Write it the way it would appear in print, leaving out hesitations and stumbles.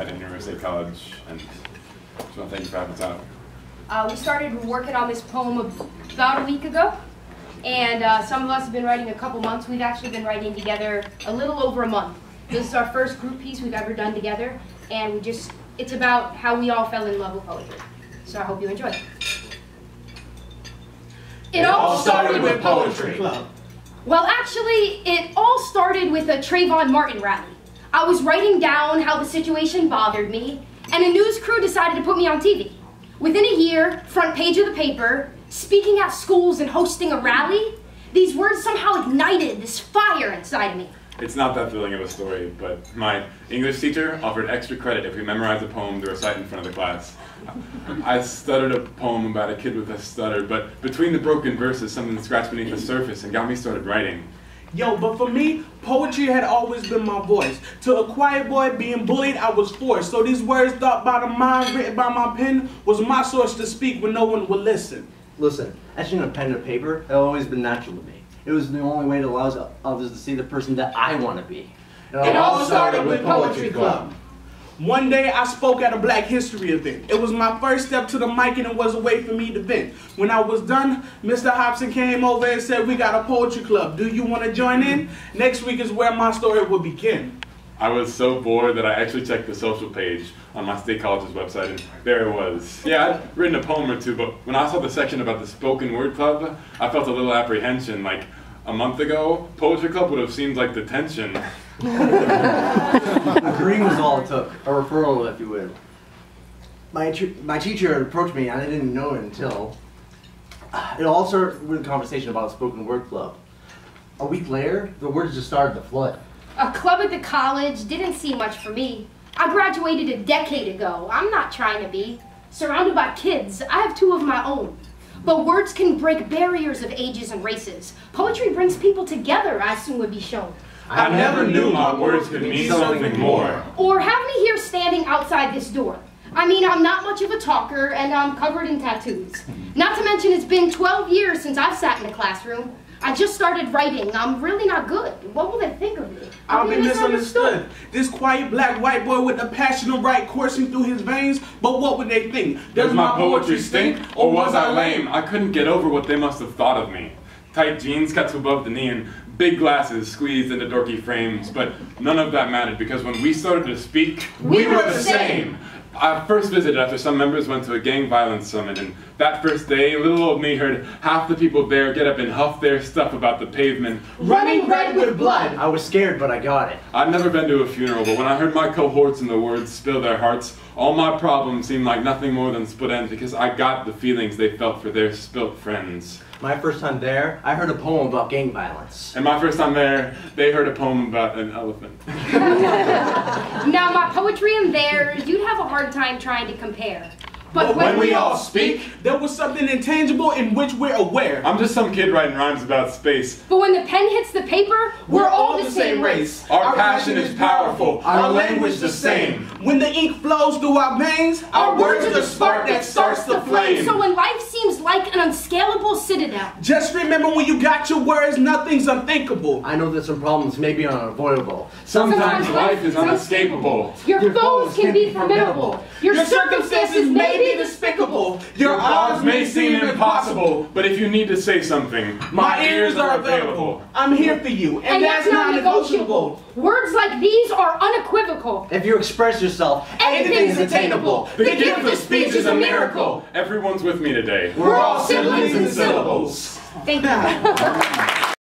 at IRSC College, and just want to thank you for having us out. We started working on this poem about a week ago, and some of us have been writing a couple months. We've actually been writing together a little over a month. This is our first group piece we've ever done together, and it's about how we all fell in love with poetry. So I hope you enjoy it. It all started with poetry. Well, actually, it all started with a Trayvon Martin rally. I was writing down how the situation bothered me, and a news crew decided to put me on TV. Within a year, front page of the paper, speaking at schools and hosting a rally, these words somehow ignited this fire inside of me. It's not that thrilling of a story, but my English teacher offered extra credit if we memorized a poem to recite in front of the class. I stuttered a poem about a kid with a stutter, but between the broken verses, something scratched beneath the surface and got me started writing. Yo, but for me, poetry had always been my voice. To a quiet boy being bullied, I was forced. So these words thought by the mind, written by my pen, was my source to speak when no one would listen. Listen, etching a pen to paper had always been natural to me. It was the only way to allow others to see the person that I want to be. It all started with Poetry Club. One day I spoke at a Black History event. It was my first step to the mic and it was a way for me to vent. When I was done, Mr. Hobson came over and said, "We got a poetry club. Do you want to join in? Next week is where my story will begin." I was so bored that I actually checked the social page on my state college's website, and there it was. Yeah, I'd written a poem or two, but when I saw the section about the spoken word club, I felt a little apprehension. Like, a month ago, poetry club would have seemed like detention. Agreeing was all it took, a referral, if you would. My teacher approached me, and I didn't know it until it all started with a conversation about a spoken word club. A week later, the words just started to flood. A club at the college didn't seem much for me. I graduated a decade ago. I'm not trying to be. Surrounded by kids, I have two of my own. But words can break barriers of ages and races. Poetry brings people together, I soon would be shown. I never knew my words could mean something more. Or have me here standing outside this door. I mean, I'm not much of a talker, and I'm covered in tattoos. Not to mention, it's been 12 years since I've sat in a classroom. I just started writing. I'm really not good. What will they think of me? I'll be misunderstood. This quiet black white boy with a passion to write coursing through his veins, but what would they think? Does my poetry stink, or was I lame? I couldn't get over what they must have thought of me. Tight jeans cut to above the knee and big glasses squeezed into dorky frames, but none of that mattered because when we started to speak, we were the same. I first visited after some members went to a gang violence summit, and that first day, little old me heard half the people there get up and huff their stuff about the pavement running red with blood. I was scared, but I got it. I'd never been to a funeral, but when I heard my cohorts and the words spill their hearts, all my problems seemed like nothing more than split ends because I got the feelings they felt for their spilt friends. My first time there, I heard a poem about gang violence. And my first time there, they heard a poem about an elephant. Now, my poetry and theirs, you'd have a hard time trying to compare. But when we all speak, there was something intangible in which we're aware. I'm just some kid writing rhymes about space. But when the pen hits the paper, we're all the same race. Our passion is powerful, our language the same. When the ink flows through our veins, our words are the spark that starts the flame. So when life seems like an unscalable citadel, just remember when you got your words, nothing's unthinkable. I know that some problems may be unavoidable. Sometimes life is unescapable. Your foes can be formidable. Your circumstances may be despicable. Your odds may seem impossible, but if you need to say something, my ears are available. I'm here for you, and that's non-negotiable. Words like these are unequivocal. If you express yourself, anything's attainable. The gift of speech is a miracle. Everyone's with me today. We're all siblings in syllables. Thank you.